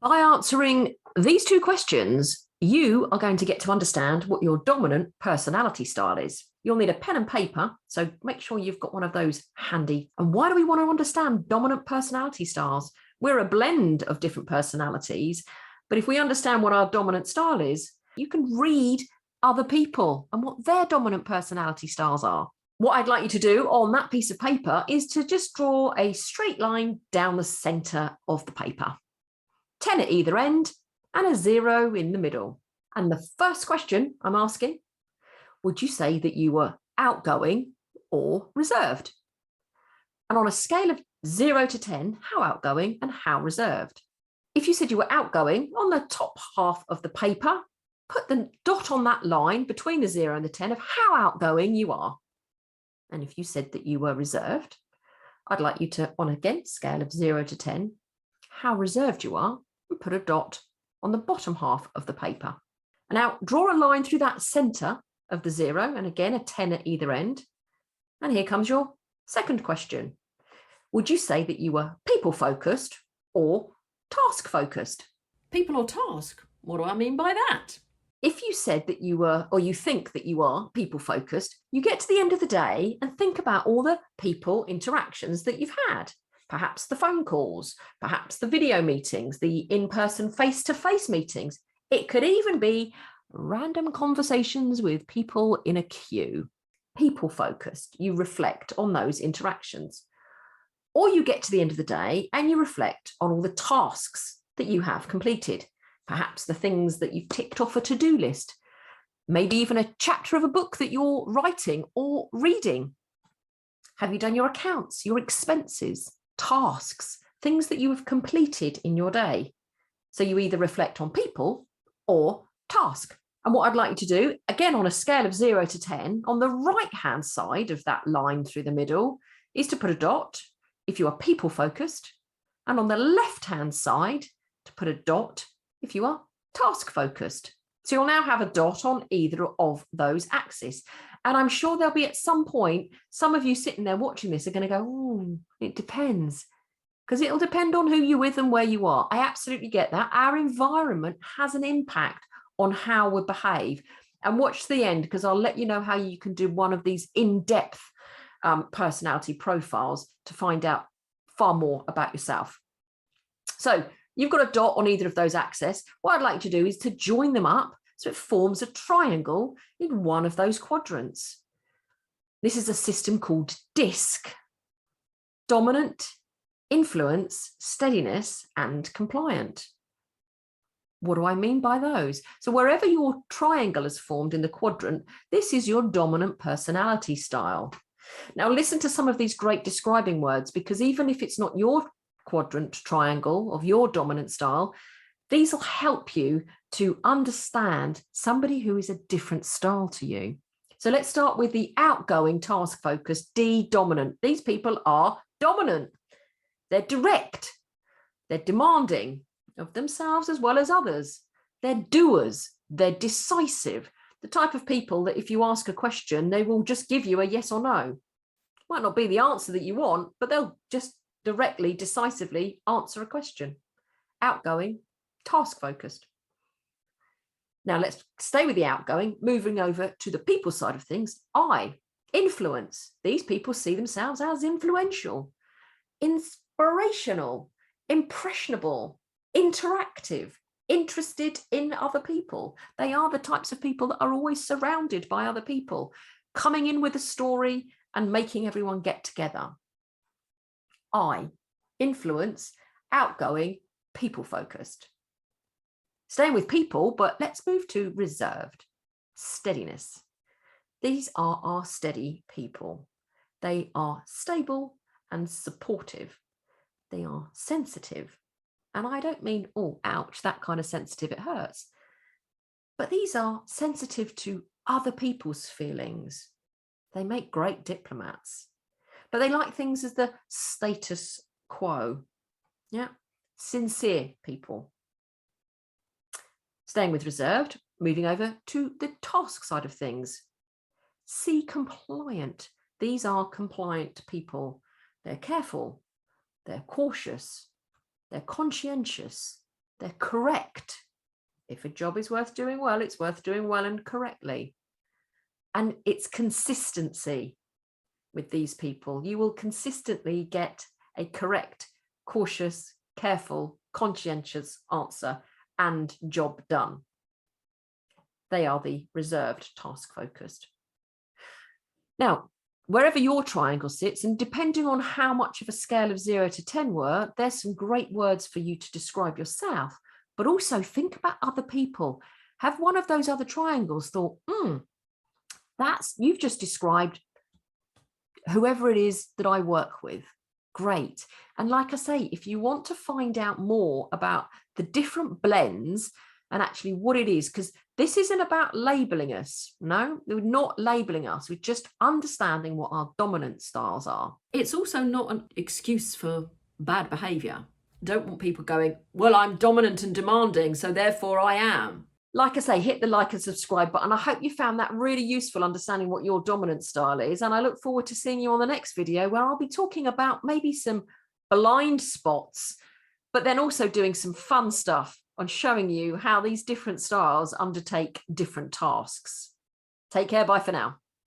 By answering these two questions, you are going to get to understand what your dominant personality style is. You'll need a pen and paper, so make sure you've got one of those handy. And why do we want to understand dominant personality styles? We're a blend of different personalities, but if we understand what our dominant style is, you can read other people and what their dominant personality styles are. What I'd like you to do on that piece of paper is to just draw a straight line down the center of the paper. 10 at either end and a 0 in the middle. And the first question I'm asking, would you say that you were outgoing or reserved? And on a scale of 0 to 10, how outgoing and how reserved? If you said you were outgoing, on the top half of the paper, put the dot on that line between the 0 and the 10 of how outgoing you are. And if you said that you were reserved, I'd like you to, on again, scale of 0 to 10, how reserved you are, and put a dot on the bottom half of the paper. And now draw a line through that center of the 0, and again, a 10 at either end. And here comes your second question. Would you say that you were people-focused or task-focused? People or task? What do I mean by that? If you said that you were, or you think that you are people-focused, you get to the end of the day and think about all the people interactions that you've had. Perhaps the phone calls, perhaps the video meetings, the in-person face-to-face meetings. It could even be random conversations with people in a queue. People-focused, you reflect on those interactions. Or you get to the end of the day and you reflect on all the tasks that you have completed. Perhaps the things that you've ticked off a to-do list, maybe even a chapter of a book that you're writing or reading. Have you done your accounts, your expenses, tasks, things that you have completed in your day? So you either reflect on people or task. And what I'd like you to do, again, on a scale of 0 to 10, on the right-hand side of that line through the middle, is to put a dot if you are people-focused, and on the left-hand side, to put a dot if you are task-focused. So you'll now have a dot on either of those axes. And I'm sure there'll be at some point, some of you sitting there watching this are going to go, oh, it depends. Because it'll depend on who you're with and where you are. I absolutely get that. Our environment has an impact on how we behave. And watch the end, because I'll let you know how you can do one of these in-depth personality profiles to find out far more about yourself. So you've got a dot on either of those axes. What I'd like you to do is to join them up so it forms a triangle in one of those quadrants. This is a system called DISC: dominant, influence, steadiness, and compliant. What do I mean by those? So wherever your triangle is formed in the quadrant, this is your dominant personality style. Now listen to some of these great describing words, because even if it's not your quadrant triangle of your dominant style, these will help you to understand somebody who is a different style to you. So let's start with the outgoing, task-focused, D dominant. These people are dominant. They're direct. They're demanding of themselves as well as others. They're doers. They're decisive. The type of people that if you ask a question, they will just give you a yes or no. Might not be the answer that you want, but they'll just directly, decisively answer a question. Outgoing, task-focused. Now let's stay with the outgoing, moving over to the people side of things. I, influence. These people see themselves as influential, inspirational, impressionable, interactive, interested in other people. They are the types of people that are always surrounded by other people, coming in with a story and making everyone get together. I, influence, outgoing, people-focused. Staying with people, but let's move to reserved. Steadiness. These are our steady people. They are stable and supportive. They are sensitive. And I don't mean, oh, ouch, that kind of sensitive, it hurts. But these are sensitive to other people's feelings. They make great diplomats. But they like things as the status quo. Yeah, sincere people. Staying with reserved, moving over to the task side of things. C, compliant. These are compliant people. They're careful, they're cautious, they're conscientious, They're correct. If a job is worth doing well, it's worth doing well and correctly. And it's consistency with these people. You will consistently get a correct, cautious, careful, conscientious answer and job done. They are the reserved, task-focused. Now, wherever your triangle sits, and depending on how much of a scale of 0 to 10 were, there's some great words for you to describe yourself, but also think about other people. Have one of those other triangles thought, you've just described whoever it is that I work with. Great. And like I say, if you want to find out more about the different blends and actually what it is, because this isn't about labeling us. No, we're not labeling us. We're just understanding what our dominant styles are. It's also not an excuse for bad behavior. Don't want people going, well, I'm dominant and demanding, so therefore I am. Like I say, hit the like and subscribe button. I hope you found that really useful, understanding what your dominant style is. And I look forward to seeing you on the next video, where I'll be talking about maybe some blind spots, but then also doing some fun stuff on showing you how these different styles undertake different tasks. Take care. Bye for now.